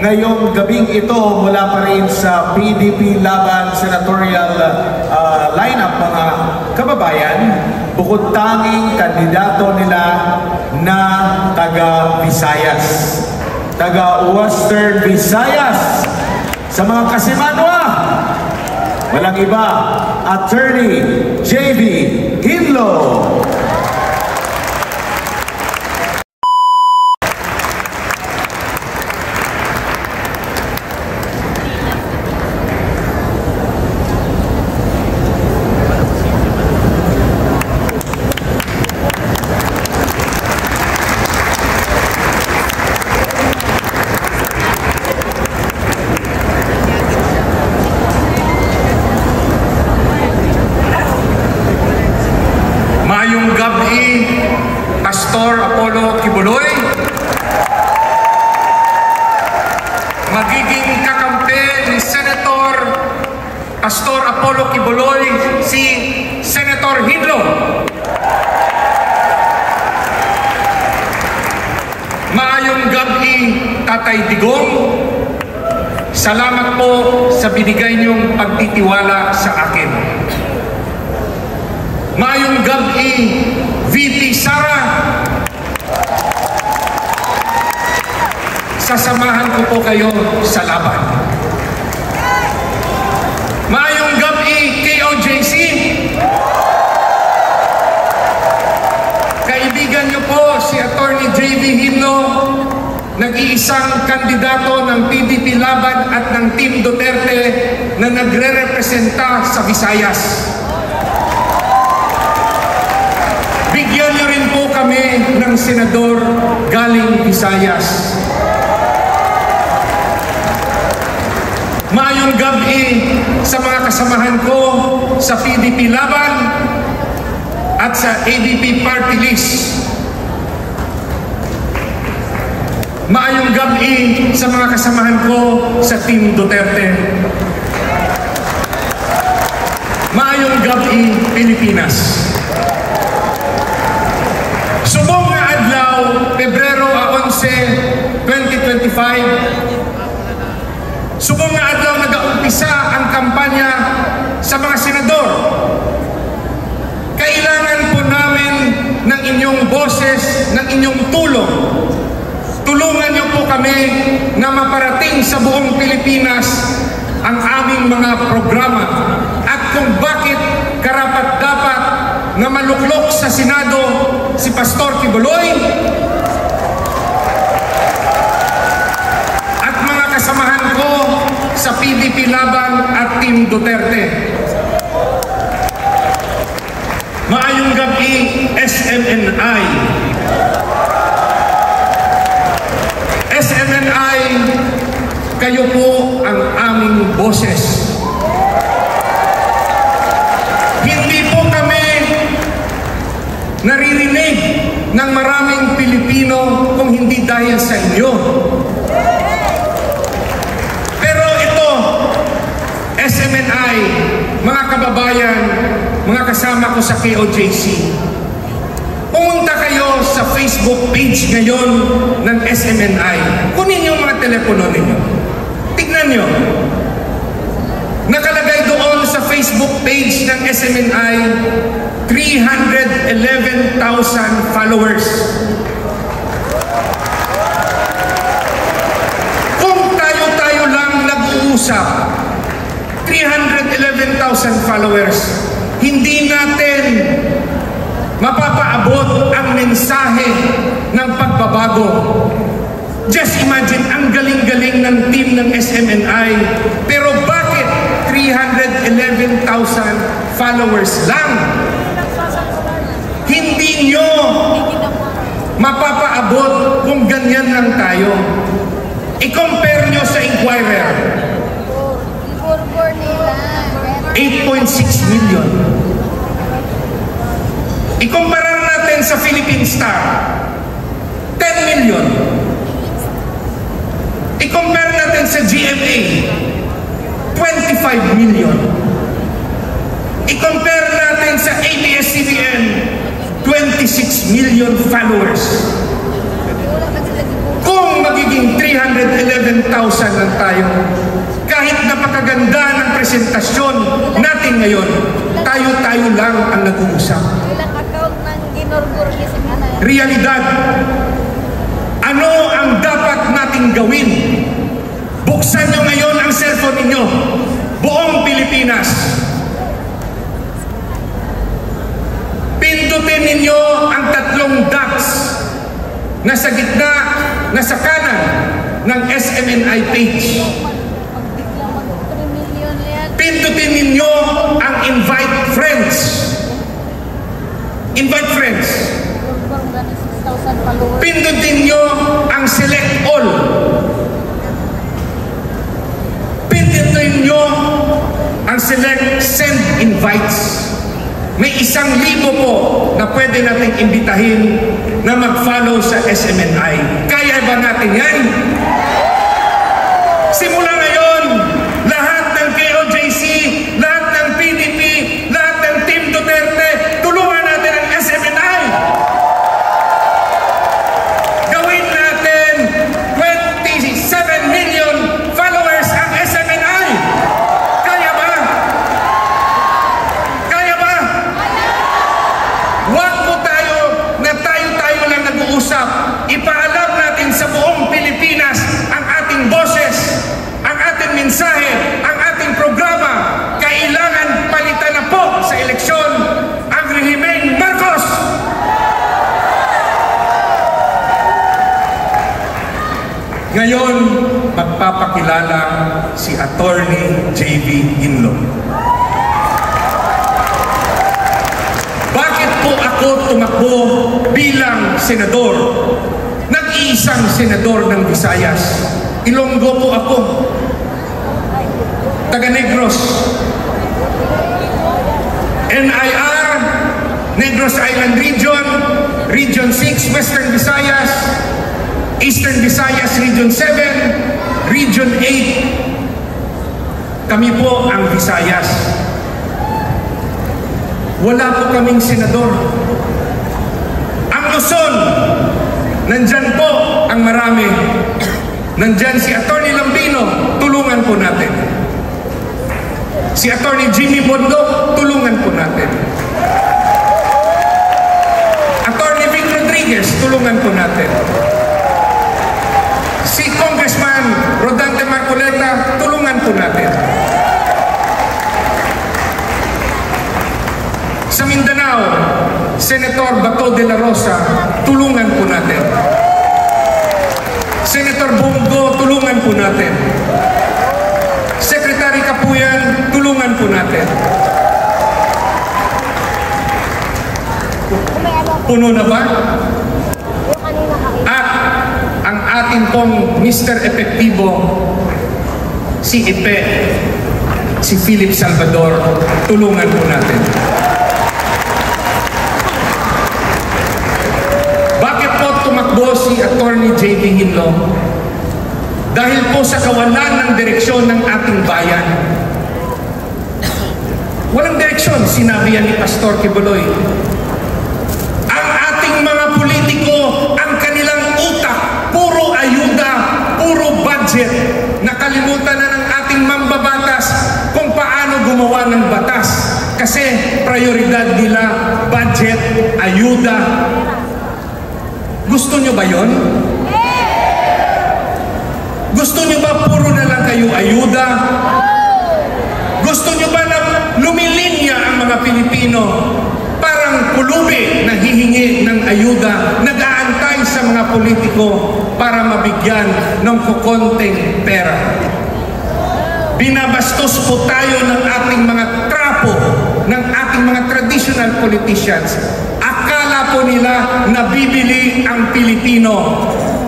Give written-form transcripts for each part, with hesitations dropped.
ngayong gabing ito mula pa rin sa PDP Laban Senatorial lineup, mga kababayan, bukod tanging kandidato nila na taga Visayas, taga Western Visayas. Sa mga Kasimanwa, walang iba, Attorney J.V. Hinlo. Pastor Apollo Kibuloy, magiging kakampi ni Senator Pastor Apollo Kibuloy si Senator Hinlo. Maayong gabi, Tatay Digong. Salamat po sa binigay niyong pagtitiwala sa akin. Maayong gabi, VP Sara. Sasamahan ko po kayo sa laban. Maayong gabi, KOJC. Kaibigan niyo po si Attorney J.V. Hinlo, nag-iisang kandidato ng PDP Laban at ng Team Duterte na nagre-representa sa Visayas. Bigyan niyo rin po kami ng senador galing Visayas. Maayong gabi sa mga kasamahan ko sa PDP Laban at sa ADP Party List. Maayong gabi sa mga kasamahan ko sa Team Duterte. Maayong gabi, Pilipinas. Subong nga adlaw, Pebrero 11, 2025, subong nga adlaw nag-uumpisa ang kampanya sa mga senador. Kailangan po namin ng inyong boses, ng inyong tulong. Tulungan niyo po kami na maparating sa buong Pilipinas ang aming mga programa at kung bakit karapat-dapat na maluklok sa Senado si Pastor Kibuloy at mga kasamahan ko sa PDP Laban at Team Duterte. Maayong gabi, SMNI. SMNI, kayo po ang aming boses. Hindi po kami naririnig ng maraming Pilipino kung hindi dahil sa inyo. Pero ito, SMNI, mga kababayan, mga kasama ko sa KOJC, pumunta kayo sa Facebook page ngayon ng SMNI. Kunin yung mga telepono ninyo. Tignan nyo. Nakalagay doon sa Facebook page ng SMNI, 311,000 followers. Kung tayo-tayo lang nag-uusap, 311,000 followers, hindi natin mapapaabot ang mensahe ng pagbabago. Just imagine, ang galing-galing ng team ng SMNI, pero bakit 311,000 followers lang? Hindi nyo mapapaabot kung ganyan lang tayo. I-compare nyo sa Inquirer, 8.6 million. Ikumpara natin sa Philippine Star, 10 million. I-compare natin sa GMA, 25 million. I-compare natin sa ABS-CBN, 26 million followers. Kung kung magiging 311,000 lang tayo, kahit napakaganda ng presentasyon natin ngayon, tayo-tayo lang ang nag-uusap. Ilang account ng ginorgor niya sa kanay? Realidad. Ano ang dapat nating gawin? Buksan nyo ngayon ang cellphone ninyo. Buong Pilipinas. Pindutin ninyo ang 3 dots na sa gitna, na sa kanan ng SMNI page. Pagbiglang mag 3 million yan. Pindutin ninyo ang invite friends. Invite friends. Gorgor ba ni 6,000 followers? Pindutin nyo ang select all. Pindutin nyo ang select send invites. May 1,000 po na pwede nating imbitahin na mag-follow sa SMNI. Kaya ba natin yan? Simula ngayon, lahat ng KOJC, lahat ng PDP, lahat ng Team Duterte, tulungan natin ang SMNI. Gawin natin 27 million followers ang SMNI. Kaya ba? Kaya ba? Huwag po tayo na tayo-tayo lang nag-uusap. Ipaalam natin sa buong Pilipinas ang ating boses, ang ating mensahe, ang ating programa. Kailangan palitan na po sa eleksyon ang rehimeng Marcos. Ngayon, magpapakilala si Attorney J.B. Ginlo. Bakit po ako tumakbo bilang senador? Nag-iisang senador ng Visayas. Ilonggo po ako. Taga Negros. NIR, Negros Island Region, Region 6, Western Visayas, Eastern Visayas, Region 7, Region 8. Kami po ang Visayas. Wala po kaming senador. Ang Luzon, nandyan po ang marami. Nandyan si Attorney Lambino, tulungan po natin. Si Attorney Jimmy Bondo, tulungan po natin. Attorney Vic Rodriguez, tulungan po natin. Si Congressman Rodante Marcoleta, tulungan po natin. Sa Mindanao, Senator Bato de la Rosa, tulungan po natin. Senator Bongo, tulungan po natin. Secretary Kapuyan, tulungan po natin. Puno na ba? At ang ating pong Mr. Epektibo, si Epe, si Philip Salvador, tulungan po natin. Bakit po tumakbo si Attorney J.B. Ginlo? Dahil po sa kawalan ng direksyon ng ating bayan. Walang direksyon, sinabi yan ni Pastor Kibuloy. Ang ating mga politiko, ang kanilang utak, puro ayuda, puro budget. Nakalimutan na ng ating mambabatas kung paano gumawa ng batas. Kasi prioridad nila, budget, ayuda. Gusto nyo ba yon? Gusto nyo ba puro na lang kayo ayuda? Gusto nyo ba na lumilinya ang mga Pilipino? Parang pulubi na hihingi ng ayuda, nag-aantay sa mga politiko para mabigyan ng kukonting pera. Binabastos po tayo ng ating mga trapo, ng ating mga traditional politicians. Akala po nila nabibili ang Pilipino.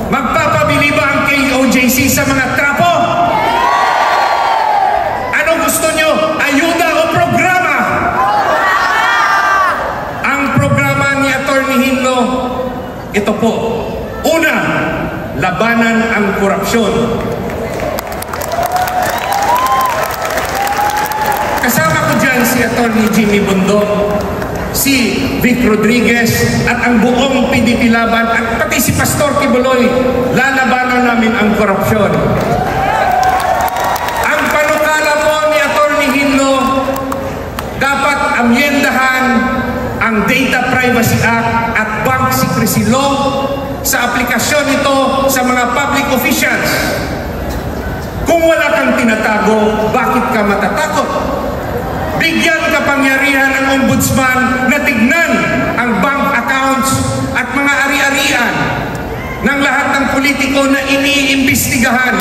Magpapabili ba ang KOJC sa mga trapo? Ano gusto nyo? Ayuda o programa? Ang programa ni Attorney Ginlo, ito po. Una, labanan ang korupsyon. Kasama ko dyan si Attorney Jimmy Bondo, si Vic Rodriguez at ang buong PDP Laban at pati si Pastor Kibuloy, lalabanan namin ang korupsyon. Ang panukala po ni Atty. Hinlo, dapat amyendahan ang Data Privacy Act at Bank Secrecy Law sa aplikasyon nito sa mga public officials. Kung wala kang tinatago, bakit ka matatakot? Bigyan kapangyarihan ng ombudsman na tignan ang bank accounts at mga ari-arian ng lahat ng politiko na iniimbestigahan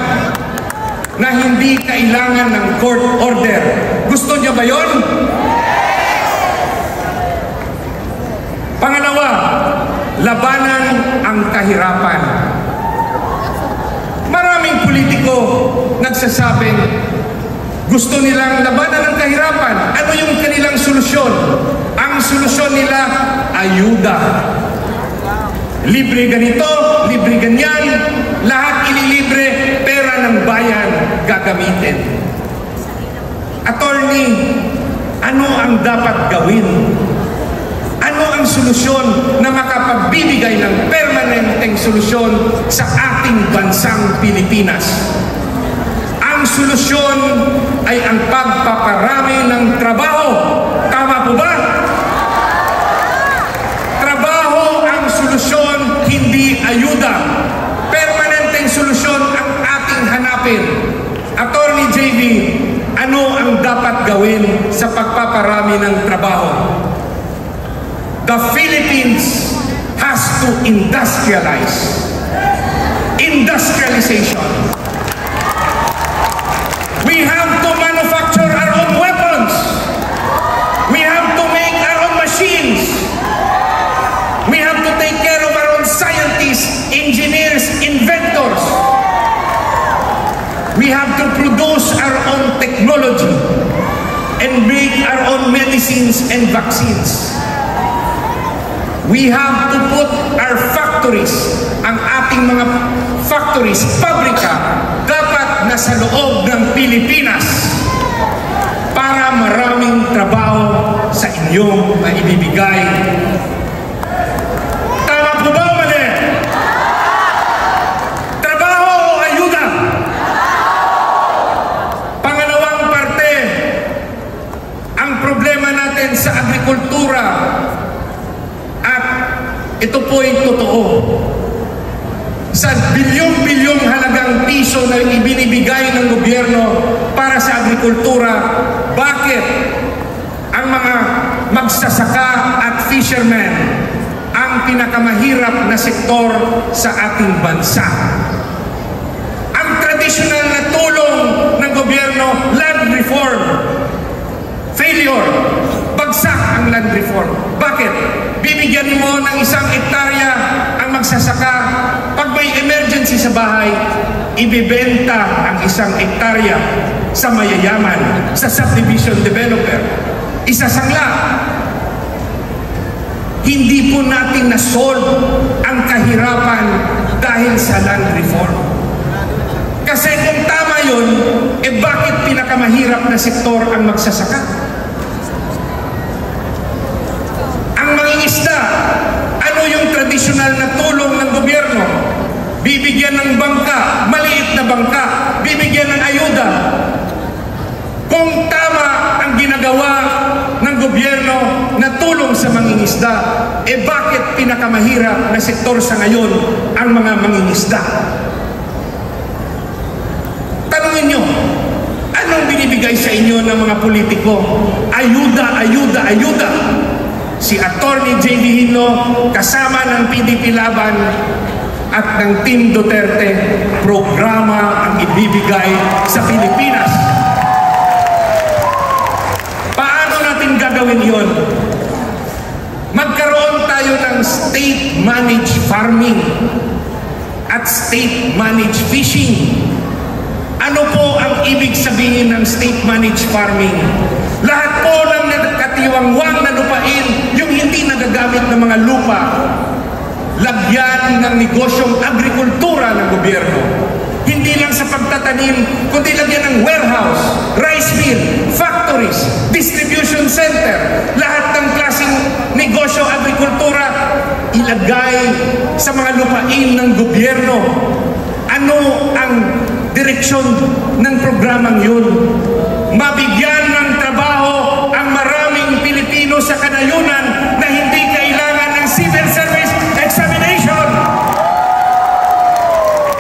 na hindi kailangan ng court order. Gusto niya ba yon? Pangalawa, labanan ang kahirapan. Maraming politiko nagsasabing gusto nilang labanan ang kahirapan. Ano yung kanilang solusyon? Ang solusyon nila, ayuda. Libre ganito, libre ganyan, lahat ililibre, pera ng bayan gagamitin. Attorney, ano ang dapat gawin? Ano ang solusyon na makapagbibigay ng permanenteng solusyon sa ating bansang Pilipinas? Ang solusyon ay ang pagpaparami ng trabaho. Tama po ba? Trabaho ang solusyon, hindi ayuda. Permanenteng solusyon ang ating hanapin. Attorney JV, ano ang dapat gawin sa pagpaparami ng trabaho? The Philippines has to industrialize. Industrialization. We have to manufacture our own weapons. We have to make our own machines. We have to take care of our own scientists, engineers, inventors. We have to produce our own technology and make our own medicines and vaccines. We have to put our factories, ang ating mga factories, pabrika, dapat nasa loob ng Pilipinas para maraming trabaho sa inyong maibibigay. Tama po ba o mali? Trabaho o ayuda? Pangalawang parte, ang problema natin sa agrikultura. Ito po ay totoo. Sa bilyong-bilyong halagang piso na ibinibigay ng gobyerno para sa agrikultura, bakit ang mga magsasaka at fishermen ang pinakamahirap na sektor sa ating bansa? Ang tradisyonal na tulong ng gobyerno, land reform, failure. Bagsak ang land reform. Bakit? Bibigyan mo ng 1 hektarya ang magsasaka. Pag may emergency sa bahay, ibibenta ang 1 hektarya sa mayayaman, sa subdivision developer. Isasangla. Hindi po natin na-solve ang kahirapan dahil sa land reform. Kasi kung tama yun, bakit pinakamahirap na sektor ang magsasaka? Ang mangingisda, ano yung tradisyonal na tulong ng gobyerno? Bibigyan ng bangka, maliit na bangka, bibigyan ng ayuda. Kung tama ang ginagawa ng gobyerno na tulong sa mangingisda, bakit pinakamahirap na sektor sa ngayon ang mga mangingisda? Tanungin nyo, anong binibigay sa inyo ng mga politiko? Ayuda, ayuda, ayuda. Si Atty. J.D. Hinlo, kasama ng PDP Laban at ng Team Duterte, programa ang ibibigay sa Pilipinas. Paano natin gagawin yon? Magkaroon tayo ng state-managed farming at state-managed fishing. Ano po ang ibig sabihin ng state-managed farming? Lahat po ng katiwangwang na lupain, yung hindi nagagamit ng mga lupa, lagyan ng negosyong agrikultura ng gobyerno. Hindi lang sa pagtatanim, kundi lagyan ng warehouse, rice mill, factories, distribution center, lahat ng klaseng negosyo sa mga lupain ng gobyerno. Ano ang direksyon ng programang yun? Mabigyan ng trabaho ang maraming Pilipino sa kanayunan na hindi kailangan ng civil service examination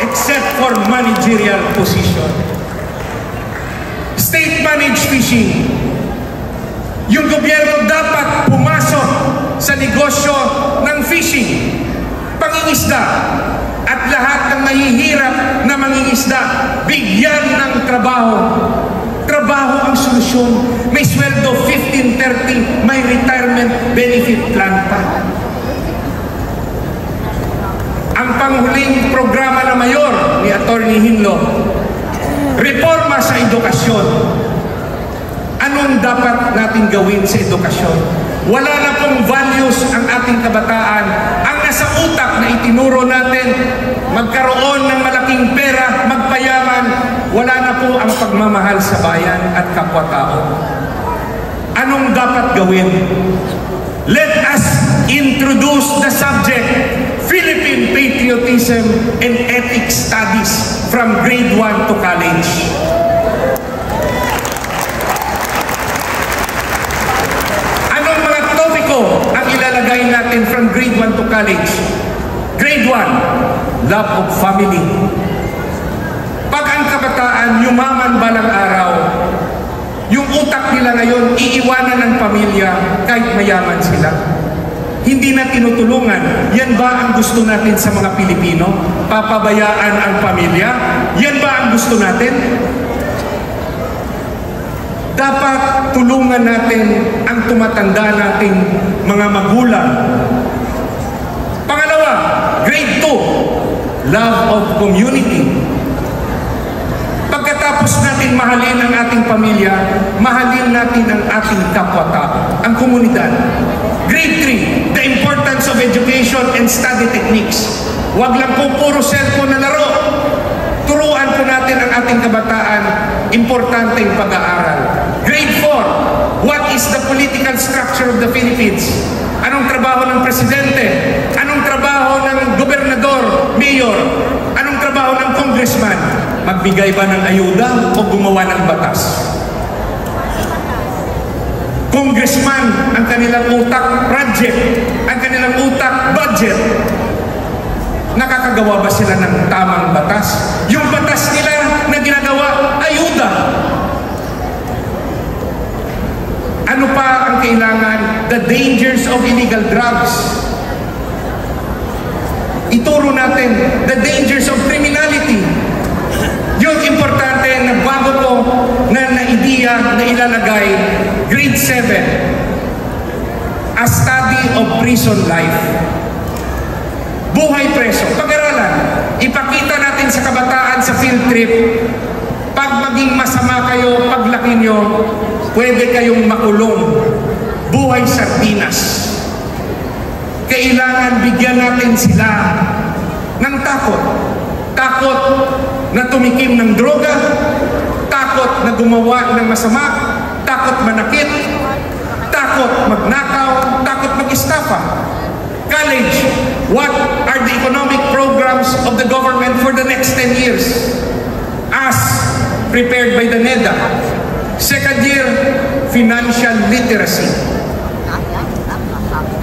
except for managerial position. State-managed fishing. Yung gobyerno dapat pumasok sa negosyo ng fishing, pangingisda, at lahat ng mahihirap na mangingisda, bigyan ng trabaho. Trabaho ang solusyon. May sweldo 15-30, may retirement benefit plan pa. Ang panghuling programa na mayor ni Atty. Hinlo, reforma sa edukasyon. Anong dapat natin gawin sa edukasyon? Wala na pong values ang ating kabataan. Ang nasa utak na itinuro natin, magkaroon ng malaking pera, magpayaman, wala na po ang pagmamahal sa bayan at kapwa-tao. Anong dapat gawin? Let us introduce the subject, Philippine Patriotism and Ethics Studies from grade 1 to college. Ang ilalagay natin from grade 1 to college. Grade 1, love of family. Pag ang kabataan yumaman balang araw, yung utak nila ngayon iiwanan ng pamilya kahit mayaman sila. Hindi na tinutulungan. Yan ba ang gusto natin sa mga Pilipino? Papabayaan ang pamilya? Yan ba ang gusto natin? Dapat tulungan natin ang tumatanda nating mga magulang. Pangalawa, grade 2, love of community. Pagkatapos natin mahalin ang ating pamilya, mahalin natin ang ating kapwa-tao, ang komunidad. Grade 3, the importance of education and study techniques. Huwag lang po puro cellphone na laro. Turuan po natin ang ating kabataan, importante yung pag-aaral. Grade 4, what is the political structure of the Philippines? Anong trabaho ng presidente? Anong trabaho ng gobernador, mayor? Anong trabaho ng congressman? Magbigay ba ng ayuda o gumawa ng batas? Congressman, ang kanilang utak, project. Ang kanilang utak, budget. Nakakagawa ba sila ng tamang batas? Yung batas nila na ginagawa, ayuda. Ano pa ang kailangan? The dangers of illegal drugs. Ituro natin the dangers of criminality. Yung importante na bago ko na idea na ilalagay, grade 7, a study of prison life. Buhay preso, pag-aralan. Ipakita natin sa kabataan sa field trip, pag maging masama kayo, paglaki nyo, pwede kayong makulong. Buhay sardinas. Kailangan bigyan natin sila ng takot. Takot na tumikim ng droga, takot na gumawa ng masama, takot manakit, takot magnakaw, takot mag-estafa. College, what are the economic programs of the government for the next 10 years? As prepared by the NEDA. Second year, financial literacy.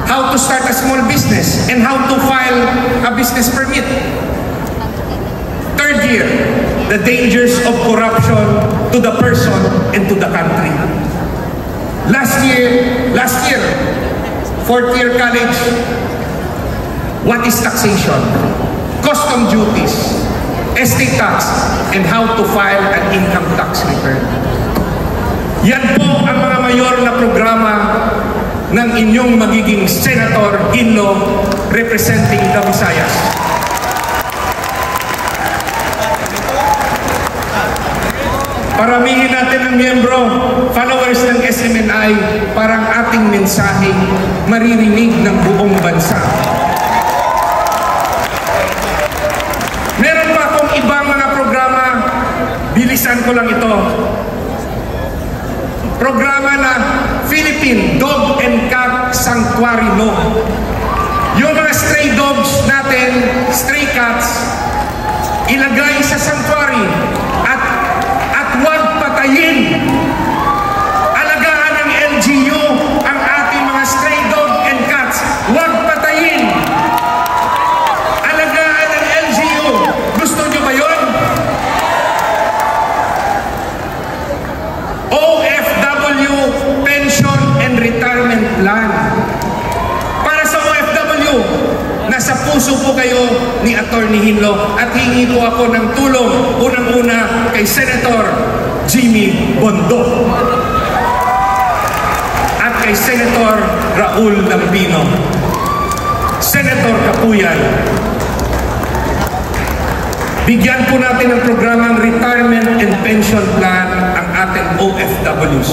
How to start a small business and how to file a business permit. Third year, the dangers of corruption to the person and to the country. Last year, fourth year college, what is taxation, custom duties, estate tax, and how to file an income tax return. Yan po ang mga mayor na programa ng inyong magiging Senator Hinlo representing the Visayas. Paramihin natin ang miyembro, followers ng SMNI, para ang ating mensahe maririnig ng buong bansa. Meron pa akong ibang mga programa, bilisan ko lang ito. Programa na Philippine Dog and Cat Sanctuary Law. Yung mga stray dogs natin, stray cats, ilagay sa sanctuary at huwag patayin. Alagaan ng LGU ang ating mga stray dog and cats. Huwag patayin. Alagaan ng LGU. Gusto nyo ba yun? OFW Pension and Retirement Plan. Para sa OFW, nasa puso po kayo ni Atty. Hinlo at hingi po ako ng tulong unang-una kay Senator Jimmy Bondo at kay Senator Raul Lambino. Senator Kapuyan, bigyan po natin ng programang retirement and pension plan ang ating OFWs.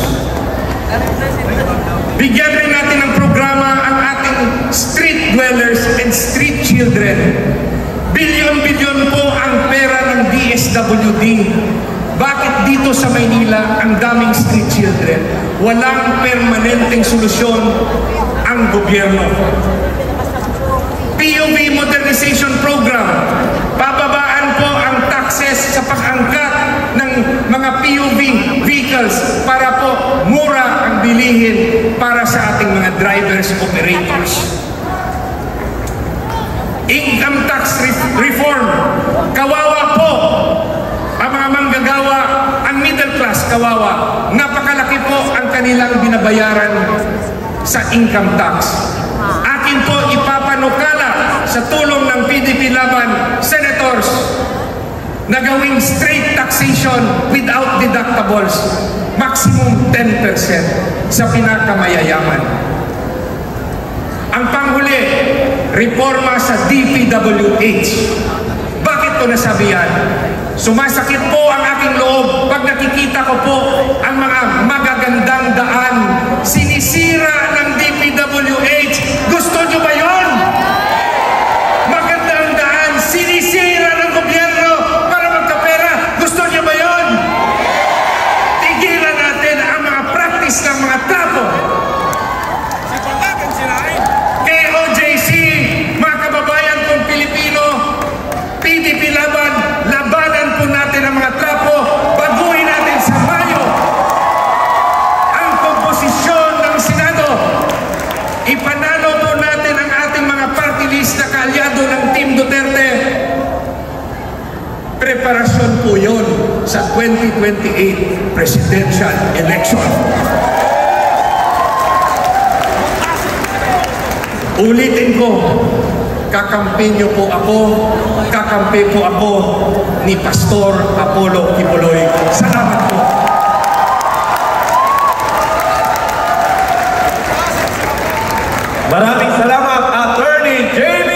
Bigyan rin natin ng programa ang ating street dwellers and street children. Bilyon-bilyon po ang pera ng DSWD. Bakit dito sa Maynila ang daming street children? Walang permanenteng solusyon ang gobyerno. PUV Modernization Program. Bababaan po ang taxes sa pag-angkat ng mga PUV vehicles para po mura ang bilihin para sa ating mga drivers, operators. Income tax reform. Kawawa po ang mga manggagawa, ang middle class kawawa. Napakalaki po ang kanilang binabayaran sa income tax. Akin po ipapanukala sa tulong ng PDP Laban senators na gawing straight taxation without deductibles, maximum 10% sa pinakamayayaman. Ang panghuli, reforma sa DPWH. Bakit ko nasabi yan? Sumasakit po ang aking loob pag nakikita ko po ang mga magagandang daan sinisira ng DPWH. Gusto nyo ba yun? Magandang daan sinisira ng gobyerno para magkapera. Gusto nyo ba yun? Tigilan natin ang mga practice ng mga trapo. KOJC, mga kababayan kong Pilipino, PDP Laban, labanan po natin ang mga trapo, baguhin natin sa Mayo ang komposisyon ng Senado. Ipanalo po natin ang ating mga party list na kaalyado ng Team Duterte. Preparasyon po yun sa 2028 presidential election. Ulitin ko, kakampi niyo po ako, kakampi po ako ni Pastor Apollo Kibuloy. Salamat po. Maraming salamat, Attorney Jamie